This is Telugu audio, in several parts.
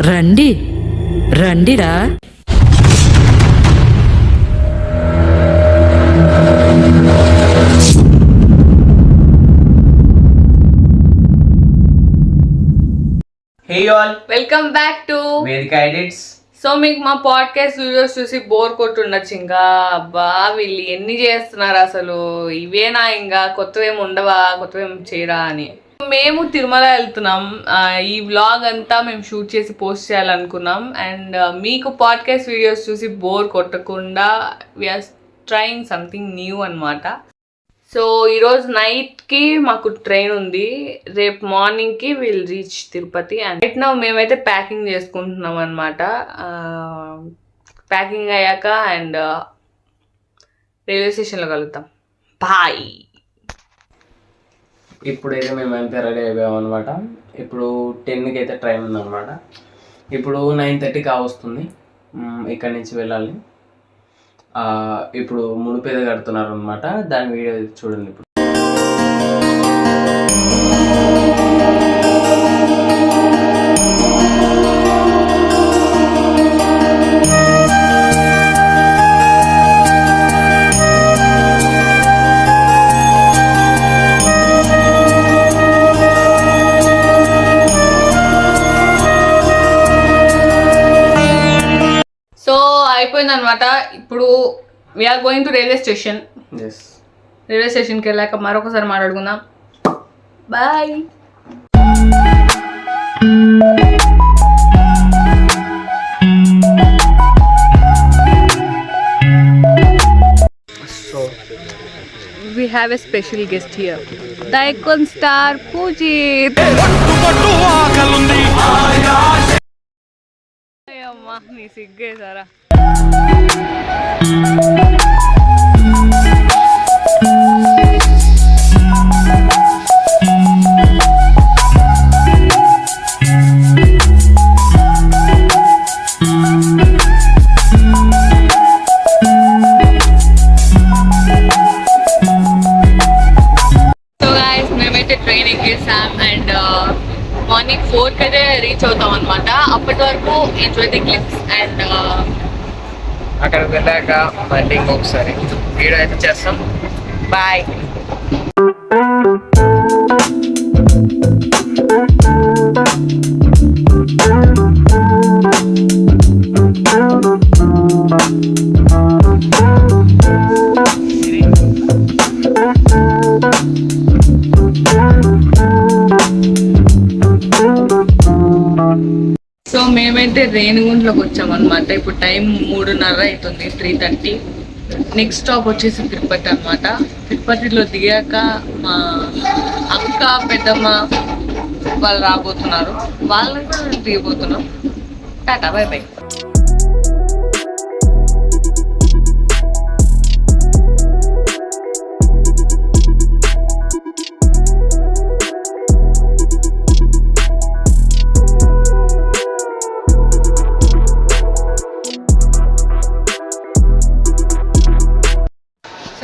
రండి రండిరా. Hey all, welcome back to వేదిక ఎడిట్స్. సో మీకు మా పాడ్కాస్ట్ వీడియోస్ చూసి బోర్ కొట్టుండొచ్చు. ఇంకా అబ్బా వీళ్ళు ఎన్ని చేస్తున్నారు అసలు, ఇవేనా ఇంకా కొత్తవేమి ఉండవా, కొత్తవేమి చేయరా అని. మేము తిరుమల వెళ్తున్నాం. ఈ వ్లాగ్ అంతా మేము షూట్ చేసి పోస్ట్ చేయాలనుకున్నాం. అండ్ మీకు పాడ్కాస్ట్ వీడియోస్ చూసి బోర్ కొట్టకుండా వీఆర్ ట్రైయింగ్ సంథింగ్ న్యూ అనమాట. సో ఈరోజు నైట్కి మాకు ట్రైన్ ఉంది, రేపు మార్నింగ్కి will reach Tirupati. And right now మేమైతే ప్యాకింగ్ చేసుకుంటున్నాం అనమాట. ప్యాకింగ్ అయ్యాక అండ్ రైల్వే స్టేషన్లో కలుగుతాం. బాయ్. ఇప్పుడైతే మేమైతే రెడీ అయిపోయాం అనమాట. ఇప్పుడు 10కి అయితే ట్రైన్ ఉందన్నమాట. ఇప్పుడు 9:30 కావస్తుంది. ఇక్కడి నుంచి వెళ్ళాలి. ఇప్పుడు మునిపేద కడుతున్నారు అనమాట. దాని వీడియో చూడండి. ఇప్పుడు అయిపోయిందనమాట. ఇప్పుడు we're going to railway station. Railway స్టేషన్కి వెళ్ళాక మరొకసారి మాట్లాడుకుందాం. Bye. We have a special guest here. The icon star Pujit. అమ్మా నీ సిగ్గే సారా. మేమైతే ట్రైన్ ఎక్కేసాం అండ్ మార్నింగ్ 4కి అయితే రీచ్ అవుతాం అనమాట. అప్పటి వరకు ఎంజాయ్ ది క్లిప్స్ అండ్ అక్కడికి వెళ్ళాక మళ్ళీ ఇంకొకసారి వీడియో అయితే చేస్తాం. బాయ్. సో మేమైతే రేణిగుంట్లోకి వచ్చామన్నమాట. ఇప్పుడు టైం 3:30 అవుతుంది, 3:30. నెక్స్ట్ స్టాప్ వచ్చేసి తిరుపతి అనమాట. తిరుపతిలో దిగాక మా అక్క పెద్దమ్మ వాళ్ళు రాబోతున్నారు, వాళ్ళని కూడా దిగబోతున్నాం. Tata bye bye.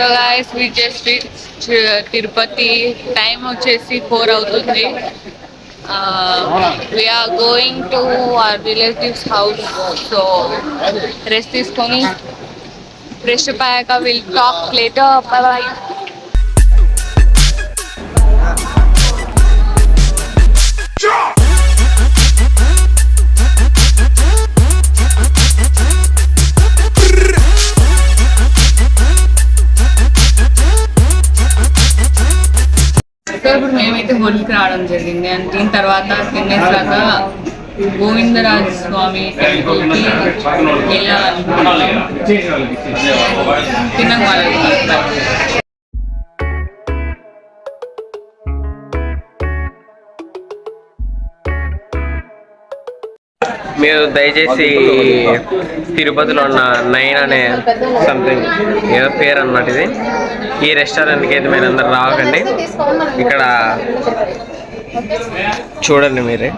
So guys we just reach Tirupati. Time వచ్చేసి 4 అవుతుంది. We are going to our relatives house. So rest తీసుకొని ఫ్రెష్ అప్ అయ్యాక విల్ టాక్ లేటర్. బాయ్. ఇప్పుడు మేమైతే హోటల్కి రావడం జరిగింది. అండ్ దీని తర్వాత తినేసాక గోవిందరాజ స్వామి టెంపుల్కి వెళ్ళాలనుకుంటున్నాం. తిన్నాక వాళ్ళు మీరు దయచేసి తిరుపతిలో ఉన్న 9 అనే సంథింగ్ ఏదో పేరు అన్నమాట. ఇది ఈ రెస్టారెంట్కి అయితే మీరు అందరు రాకండి. ఇక్కడ చూడండి మీరే,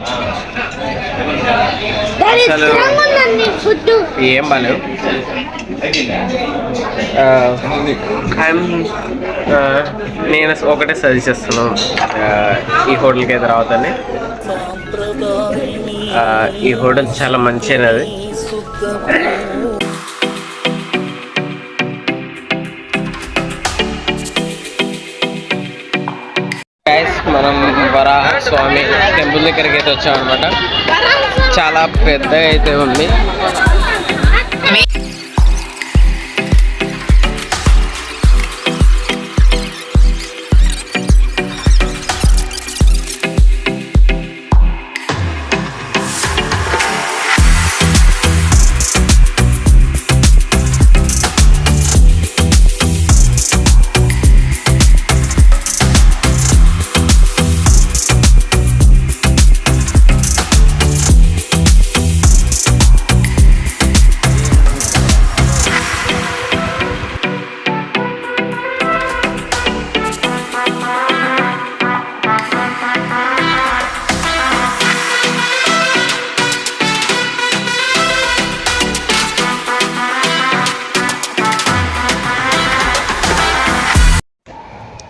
అసలు ఏం బాలేవు. నేను ఒకటే సజెస్ట్ చేస్తున్నాను, ఈ హోటల్కి అయితే రావద్దని. ఈ హోటల్ చాలా మంచిది. మనం వరాహ స్వామి టెంపుల్ దగ్గరికి అయితే వచ్చామన్నమాట. చాలా పెద్దగా అయితే ఉంది.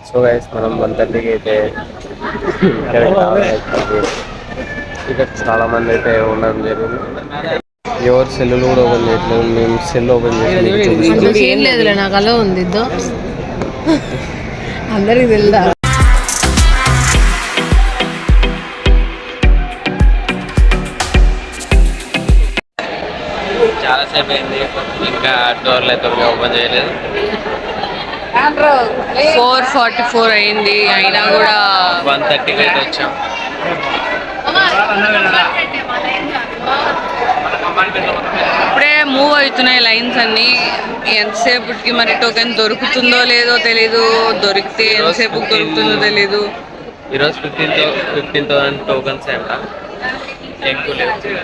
సో గైస్ మనం 1:30కి అయితే ఇక్కడ చాలా మంది అయితే ఉండడం జరిగింది. ఎవరు సెల్లులు కూడా ఓపెన్ చేయట్లేదు. మేము సెల్ ఓపెన్ చేసి ఏం లేదులే, నాకు అలా ఉంది అందరికి తెలుదా. చాలాసేపు అయింది, ఇంకా డోర్లు అయితే ఓపెన్ చేయలేదు. 4:44 అయింది, అయినా కూడా 1:30కి అయితే వచ్చాం. ఇప్పుడే మూవ్ అవుతున్నాయి లైన్స్ అన్ని. ఎంతసేపటికి మరి టోకెన్ దొరుకుతుందో లేదో తెలీదు. దొరికితే ఎంతసేపు దొరుకుతుందో తెలీదు. ఈరోజు 15,000 టోకన్స్ అంట. ఎక్కువ లేదు.